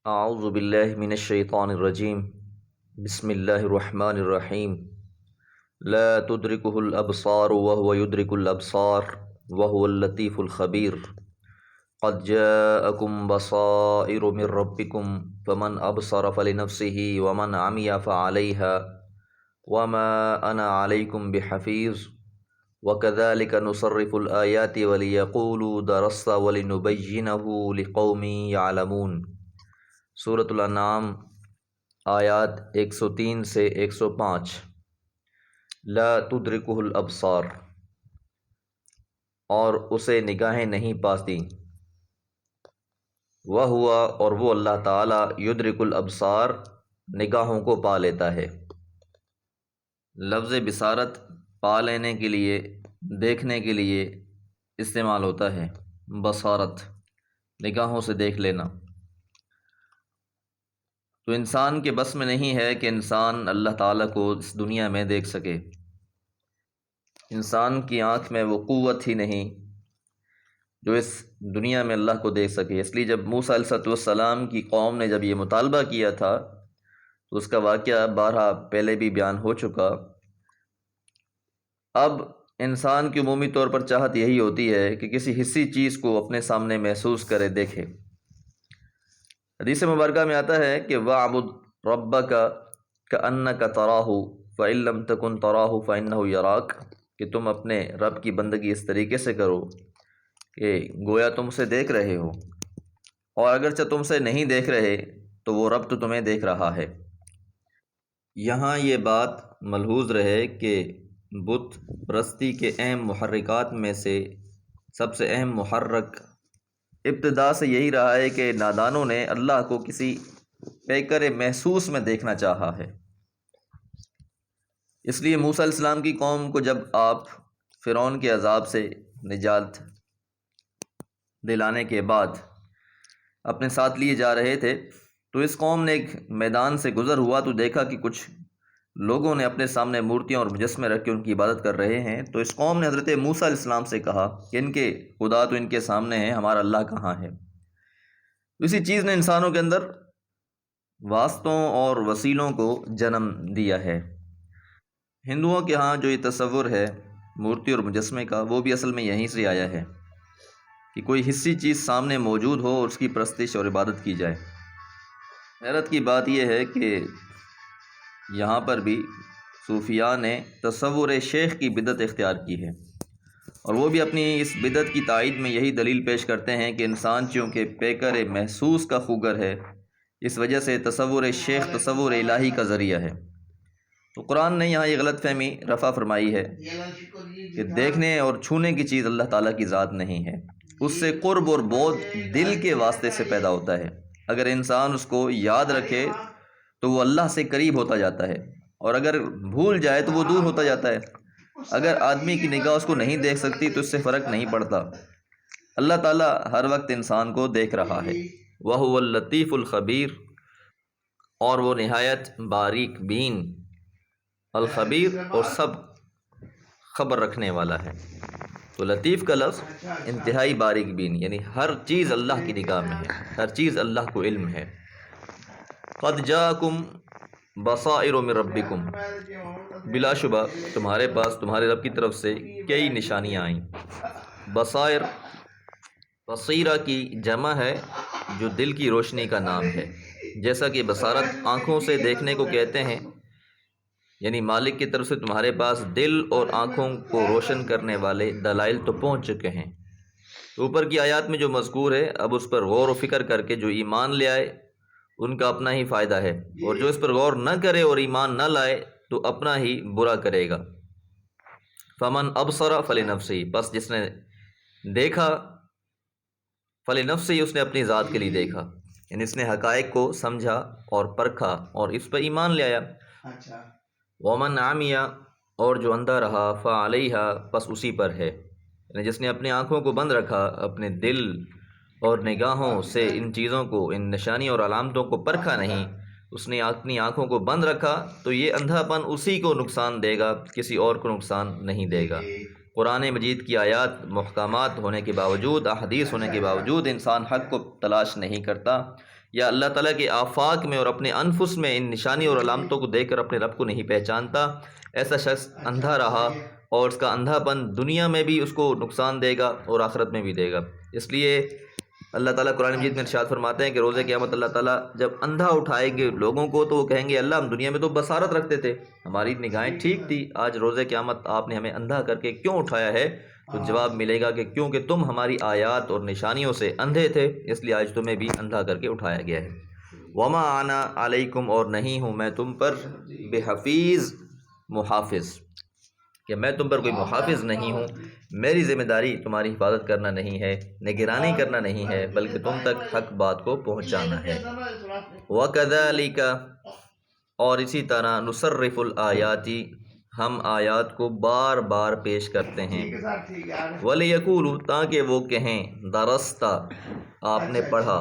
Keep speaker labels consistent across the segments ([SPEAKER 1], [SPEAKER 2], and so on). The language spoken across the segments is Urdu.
[SPEAKER 1] اعوذ باللہ من الشیطان الرجیم بسم اللہ الرحمن الرحیم لا تدرکہ الابصار وهو يدرک الابصار وهو اللطیف الخبیر قد جاءکم بصائر من ربکم فمن ابصر فلنفسه ومن عمی فعلیها وما انا علیکم بحفیظ وَكَذَلِكَ نُصَرِّفُ الْآيَاتِ وَلِيَقُولُوا دَرَسْتَ وَلِنُبَيِّنَهُ لِقَوْمٍ يَعْلَمُونَ۔ سورۃ الانعام آیات 103 سے 105۔ لا تدرکہ الابصار، اور اسے نگاہیں نہیں پاتی، وہوا، اور وہ اللہ تعالی، یدرک الابصار، نگاہوں کو پا لیتا ہے۔ لفظ بصارت پا لینے کے لیے، دیکھنے کے لیے استعمال ہوتا ہے۔ بصارت نگاہوں سے دیکھ لینا۔ تو انسان کے بس میں نہیں ہے کہ انسان اللہ تعالیٰ کو اس دنیا میں دیکھ سکے۔ انسان کی آنکھ میں وہ قوت ہی نہیں جو اس دنیا میں اللہ کو دیکھ سکے۔ اس لیے جب موسیٰ علیہ السلام کی قوم نے جب یہ مطالبہ کیا تھا تو اس کا واقعہ بارہا پہلے بھی بیان ہو چکا۔ اب انسان کی عمومی طور پر چاہت یہی ہوتی ہے کہ کسی حسی چیز کو اپنے سامنے محسوس کرے، دیکھے۔ حدیث مبارکہ میں آتا ہے کہ وَاعْبُدْ رَبَّكَ كَأَنَّكَ تَرَاهُ فَإِن لَّمْ تَكُن تَرَاهُ فَإِنَّهُ يَرَاكَ، کہ تم اپنے رب کی بندگی اس طریقے سے کرو کہ گویا تم اسے دیکھ رہے ہو، اور اگرچہ تم سے نہیں دیکھ رہے تو وہ رب تو تمہیں دیکھ رہا ہے۔ یہاں یہ بات ملحوظ رہے کہ بت پرستی کے اہم محرکات میں سے سب سے اہم محرک ابتدا سے یہی رہا ہے کہ نادانوں نے اللہ کو کسی پیکر محسوس میں دیکھنا چاہا ہے۔ اس لیے موسیٰ علیہ السلام کی قوم کو جب آپ فرعون کے عذاب سے نجات دلانے کے بعد اپنے ساتھ لیے جا رہے تھے تو اس قوم نے ایک میدان سے گزر ہوا تو دیکھا کہ کچھ لوگوں نے اپنے سامنے مورتیاں اور مجسمے رکھ کے ان کی عبادت کر رہے ہیں۔ تو اس قوم نے حضرت موسیٰ علیہ السلام سے کہا کہ ان کے خدا تو ان کے سامنے ہیں، ہمارا اللہ کہاں ہے؟ اسی چیز نے انسانوں کے اندر واسطوں اور وسیلوں کو جنم دیا ہے۔ ہندوؤں کے ہاں جو یہ تصور ہے مورتی اور مجسمے کا، وہ بھی اصل میں یہیں سے آیا ہے کہ کوئی حسی چیز سامنے موجود ہو اور اس کی پرستش اور عبادت کی جائے۔ حیرت کی بات یہ ہے کہ یہاں پر بھی صوفیاء نے تصور شیخ کی بدعت اختیار کی ہے، اور وہ بھی اپنی اس بدعت کی تائید میں یہی دلیل پیش کرتے ہیں کہ انسان چونکہ پیکر محسوس کا خوگر ہے، اس وجہ سے تصور شیخ تصور الہی کا ذریعہ ہے۔ تو قرآن نے یہاں یہ غلط فہمی رفع فرمائی ہے کہ دیکھنے اور چھونے کی چیز اللہ تعالیٰ کی ذات نہیں ہے، اس سے قرب اور بعد دل کے واسطے سے پیدا ہوتا ہے۔ اگر انسان اس کو یاد رکھے تو وہ اللہ سے قریب ہوتا جاتا ہے، اور اگر بھول جائے تو وہ دور ہوتا جاتا ہے۔ اگر آدمی کی نگاہ اس کو نہیں دیکھ سکتی تو اس سے فرق نہیں پڑتا۔ اللہ تعالیٰ ہر وقت انسان کو دیکھ رہا ہے۔ وَهُوَ اللَّطِيفُ الْخَبِيرُ، اور وہ نہایت باریک بین، الخبیر، اور سب خبر رکھنے والا ہے۔ تو لطیف کا لفظ انتہائی باریک بین، یعنی ہر چیز اللہ کی نگاہ میں ہے، ہر چیز اللہ کو علم ہے۔ قد جاءکم بصائر من ربکم، بلا شبہ تمہارے پاس تمہارے رب کی طرف سے کئی نشانیاں آئیں۔ بصائر بصیرہ کی جمع ہے جو دل کی روشنی کا نام ہے، جیسا کہ بصارت آنکھوں سے دیکھنے کو کہتے ہیں، یعنی مالک کی طرف سے تمہارے پاس دل اور آنکھوں کو روشن کرنے والے دلائل تو پہنچ چکے ہیں۔ اوپر کی آیات میں جو مذکور ہے، اب اس پر غور و فکر کر کے جو ایمان لے آئے ان کا اپنا ہی فائدہ ہے، اور جو اس پر غور نہ کرے اور ایمان نہ لائے تو اپنا ہی برا کرے گا۔ فمن ابصر فلنفسہ، بس جس نے دیکھا، فلنفسہ، اس نے اپنی ذات کے لیے دیکھا، یعنی اس نے حقائق کو سمجھا اور پرکھا اور اس پر ایمان لے آیا۔ ومن عمی، اور جو اندھا رہا، فعلیہا، بس اسی پر ہے، یعنی جس نے اپنی آنکھوں کو بند رکھا، اپنے دل اور نگاہوں سے ان چیزوں کو، ان نشانی اور علامتوں کو پرکھا نہیں، اس نے اپنی آنکھوں کو بند رکھا، تو یہ اندھا پن اسی کو نقصان دے گا، کسی اور کو نقصان نہیں دے گا۔ قرآن مجید کی آیات محکمات ہونے کے باوجود، احادیث ہونے کے باوجود انسان حق کو تلاش نہیں کرتا، یا اللہ تعالیٰ کے آفاق میں اور اپنے انفس میں ان نشانی اور علامتوں کو دیکھ کر اپنے رب کو نہیں پہچانتا، ایسا شخص اندھا رہا اور اس کا اندھا پن دنیا میں بھی اس کو نقصان دے گا اور آخرت میں بھی دے گا۔ اس لیے اللہ تعالیٰ قرآن مجید میں ارشاد فرماتے ہیں کہ روز قیامت اللہ تعالیٰ جب اندھا اٹھائیں گے لوگوں کو تو وہ کہیں گے اللہ ہم دنیا میں تو بصارت رکھتے تھے، ہماری نگاہیں ٹھیک تھی، آج روز قیامت آپ نے ہمیں اندھا کر کے کیوں اٹھایا ہے؟ تو جواب ملے گا کہ کیونکہ تم ہماری آیات اور نشانیوں سے اندھے تھے، اس لیے آج تمہیں بھی اندھا کر کے اٹھایا گیا ہے۔ وما انا علیکم، اور نہیں ہوں میں تم پر بحفیظ، محافظ، کہ میں تم پر کوئی محافظ نہیں ہوں، میری ذمہ داری تمہاری حفاظت کرنا نہیں ہے، نگرانی کرنا نہیں ہے، بلکہ تم تک حق بات کو پہنچانا ہے۔ وَكَذَلِكَ، اور اسی طرح نصرف الآیات، ہم آیات کو بار بار پیش کرتے ہیں، وَلِيَقُولُوا، تاکہ وہ کہیں درست، آپ نے پڑھا۔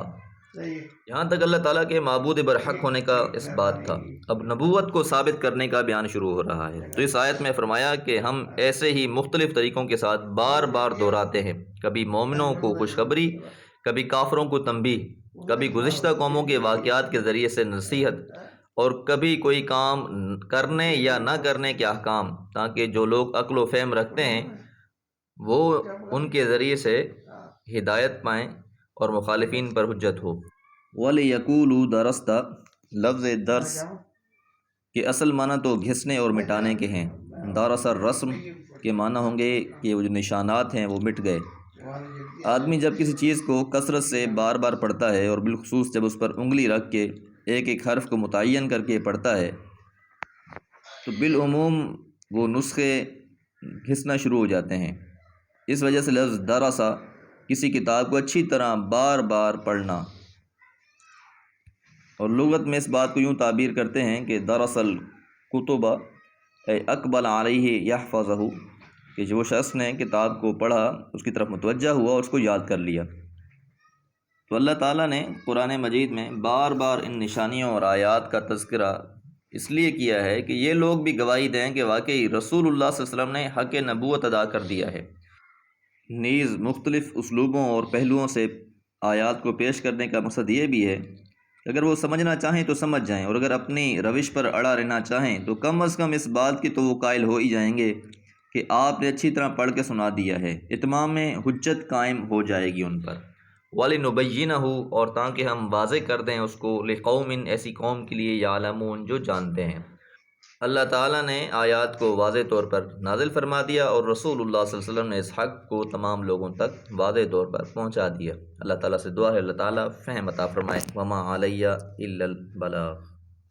[SPEAKER 1] یہاں تک اللہ تعالیٰ کے معبود برحق ہونے کا اس بات تھا، اب نبوت کو ثابت کرنے کا بیان شروع ہو رہا ہے۔ تو اس آیت میں فرمایا کہ ہم ایسے ہی مختلف طریقوں کے ساتھ بار بار دہراتے ہیں، کبھی مومنوں کو خوشخبری، کبھی کافروں کو تنبیہ، کبھی گزشتہ قوموں کے واقعات کے ذریعے سے نصیحت، اور کبھی کوئی کام کرنے یا نہ کرنے کے احکام، تاکہ جو لوگ عقل و فہم رکھتے ہیں وہ ان کے ذریعے سے ہدایت پائیں اور مخالفین پر حجت ہو۔ وَلِيَقُولُوا دَرَسْتَ، لفظ درس کے اصل معنی تو گھسنے اور مٹانے کے ہیں۔ دارس الرسم کے معنی ہوں گے کہ وہ جو نشانات ہیں وہ مٹ گئے۔ آدمی جب کسی چیز کو کثرت سے بار بار پڑھتا ہے اور بالخصوص جب اس پر انگلی رکھ کے ایک ایک حرف کو متعین کر کے پڑھتا ہے تو بالعموم وہ نسخے گھسنا شروع ہو جاتے ہیں۔ اس وجہ سے لفظ درسا کسی کتاب کو اچھی طرح بار بار پڑھنا، اور لغت میں اس بات کو یوں تعبیر کرتے ہیں کہ درس الکتب اے اقبل علیہ یحفظہ، کہ جو شخص نے کتاب کو پڑھا اس کی طرف متوجہ ہوا اور اس کو یاد کر لیا۔ تو اللہ تعالیٰ نے قرآن مجید میں بار بار ان نشانیوں اور آیات کا تذکرہ اس لیے کیا ہے کہ یہ لوگ بھی گواہی دیں کہ واقعی رسول اللہ صلی اللہ علیہ وسلم نے حق نبوت ادا کر دیا ہے۔ نیز مختلف اسلوبوں اور پہلوؤں سے آیات کو پیش کرنے کا مقصد یہ بھی ہے کہ اگر وہ سمجھنا چاہیں تو سمجھ جائیں، اور اگر اپنی روش پر اڑا رہنا چاہیں تو کم از کم اس بات کی تو وہ قائل ہو ہی جائیں گے کہ آپ نے اچھی طرح پڑھ کے سنا دیا ہے، اتمام میں حجت قائم ہو جائے گی ان پر۔ وَلِنُبَيِّنَهُ، اور تاکہ ہم واضح کر دیں اس کو، لِقَوْمٍ، ایسی قوم کے لیے، یعلمون، جو جانتے ہیں۔ اللہ تعالیٰ نے آیات کو واضح طور پر نازل فرما دیا اور رسول اللہ صلی اللہ علیہ وسلم نے اس حق کو تمام لوگوں تک واضح طور پر پہنچا دیا۔ اللہ تعالیٰ سے دعا ہے اللہ تعالیٰ فہم عطا فرمائے۔ وما علیہ الا البلاغ۔